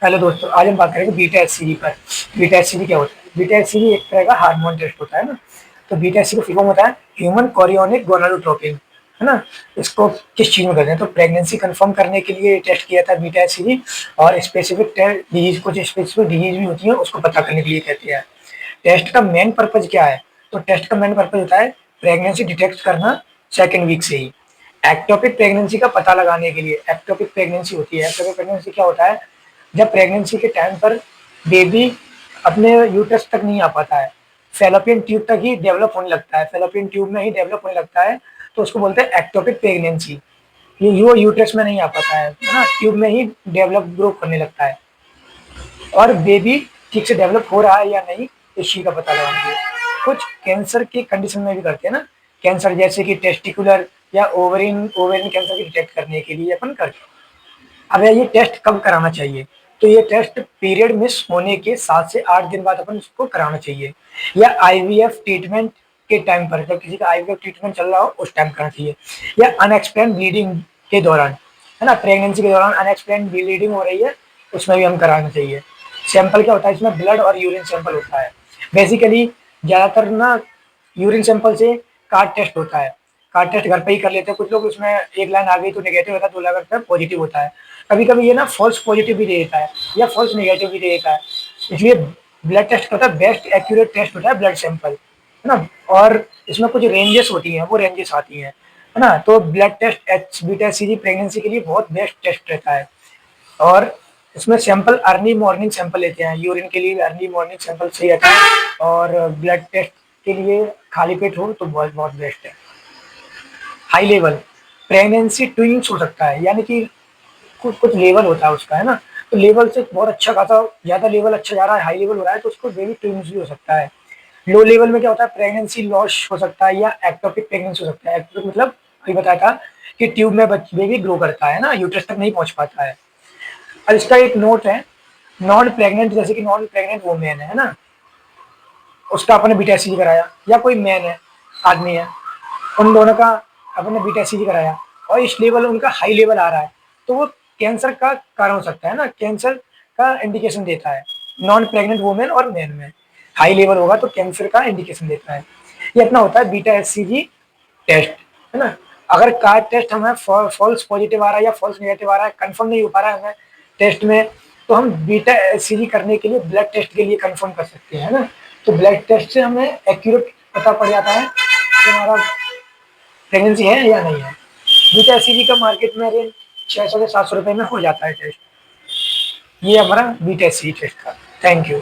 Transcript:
Hello दोस्तों, आज हम बात करेंगे बीटा एचसीवी पर। बीटा एचसीवी क्या होता है? बीटा एचसीवी एक तरह का हार्मोन टेस्ट होता है ना। तो बीटा एचसीवी का फुल फॉर्म होता है ह्यूमन कोरियोनिक गोनाडोट्रोपिन, है ना। इसको किस चीज में करते हैं? तो प्रेगनेंसी कंफर्म करने के लिए टेस्ट किया था बीटा एचसीवी। और स्पेसिफिक डिजीज, कुछ स्पेसिफिक डिजीज भी होती है, उसको पता करने के लिए कहते हैं। टेस्ट का मेन पर्पज क्या है? तो टेस्ट का मेन पर्पज होता है प्रेगनेंसी डिटेक्ट करना सेकेंड वीक से ही। एक्टोपिक प्रेगनेंसी का पता लगाने के लिए, एक्टोपिक प्रेगनेंसी होती है। एक्टोपिक प्रेगनेंसी क्या होता है? जब प्रेगनेंसी के टाइम पर बेबी अपने यूट्रस तक नहीं आ पाता है, फेलोपियन ट्यूब तक ही डेवलप होने लगता है, फेलोपियन ट्यूब में ही डेवलप होने लगता है, तो उसको बोलते हैं एक्टोपिक प्रेगनेंसी। ये वो यूट्रस में नहीं आ पाता है ना, ट्यूब में ही डेवलप ग्रो करने लगता है। और बेबी ठीक से डेवलप हो रहा है या नहीं, इस चीज का पता लगाएंगे। कुछ कैंसर की कंडीशन में भी करते हैं ना, कैंसर जैसे कि टेस्टिकुलर या ओवरिन ओवरिन कैंसर की डिटेक्ट करने के लिए अपन करते हैं। अब ये टेस्ट कब कराना चाहिए? तो ये टेस्ट पीरियड मिस होने के 7 से 8 दिन बाद अपन उसको कराना चाहिए, या आईवीएफ ट्रीटमेंट के टाइम पर, जब किसी का आईवीएफ ट्रीटमेंट चल रहा हो उस टाइम कराना चाहिए, या अनएक्सप्लेन ब्लीडिंग के दौरान, है ना। प्रेगनेंसी के दौरान अनएक्सप्लेन ब्लीडिंग हो रही है, उसमें भी हम कराना चाहिए। सैंपल क्या होता है? इसमें ब्लड और यूरिन सैंपल होता है। बेसिकली ज्यादातर ना यूरिन सैंपल से कार्ड टेस्ट होता है। कार्ड टेस्ट घर पे ही कर लेते हैं कुछ लोग, उसमें एक लाइन आ गई तो नेगेटिव होता है, 2 लाइन आता है पॉजिटिव होता है। कभी कभी ये ना फॉल्स पॉजिटिव भी दे देता है या फॉल्स नेगेटिव भी दे देता है। इसलिए ब्लड टेस्ट होता है बेस्ट एक्यूरेट टेस्ट होता है ब्लड सैंपल, है ना। और इसमें कुछ रेंजेस होती हैं, वो रेंजेस आती हैं, है ना। तो ब्लड टेस्ट एच बीटा सी जी प्रेगनेंसी के लिए बहुत बेस्ट टेस्ट रहता है। और इसमें सैंपल अर्ली मॉर्निंग सैंपल लेते हैं, यूरिन के लिए अर्ली मॉर्निंग सैंपल सही आता है। और ब्लड टेस्ट के लिए खाली पेट हो तो बहुत बहुत बेस्ट है। हाई लेवल प्रेगनेंसी ट्विंस हो सकता है, यानी कि कुछ कुछ लेवल होता है उसका, है ना। तो लेवल से बहुत अच्छा खासा ज्यादा लेवल अच्छा जा रहा है, हाई लेवल हो रहा है, तो उसको बेबी ट्विंस भी हो सकता है। लो लेवल में क्या होता है? प्रेगनेंसी लॉस हो सकता है, या एक्टोपिक प्रेगनेंसी हो सकता है। एक्टोपिक मतलब अभी बताया था कि ट्यूब में बेबी ग्रो करता है ना, यूट्रस तक नहीं पहुंच पाता है। और इसका एक नोट है, नॉन प्रेग्नेंट, जैसे कि नॉन प्रेग्नेंट वुमेन है ना, उसका अपने बीटा सी कराया, या कोई मैन है, आदमी है, उन दोनों का अपने बीटा सी कराया, और इस लेवल उनका हाई लेवल आ रहा है, तो वो कैंसर का कारण हो सकता है ना, कैंसर का इंडिकेशन देता है। नॉन प्रेग्नेंट वुमेन और मैन में हाई लेवल होगा तो कैंसर का इंडिकेशन देता है। ये अपना होता है बीटा एस टेस्ट, है ना। अगर कार्ड टेस्ट हमें फॉल्स पॉजिटिव आ रहा है या फॉल्स नेगेटिव आ रहा है, कंफर्म नहीं हो पा रहा है हमें टेस्ट में, तो हम बीटा एचसीजी करने के लिए ब्लड टेस्ट के लिए कंफर्म कर सकते हैं ना। तो ब्लड टेस्ट से हमें एक्यूरेट पता पड़ जाता है कि हमारा प्रेगनेंसी है या नहीं है। बीटा एचसीजी का मार्केट में रेंज 600 से 700 रुपए में हो जाता है टेस्ट। ये हमारा बीटा एचसीजी टेस्ट का। Thank you.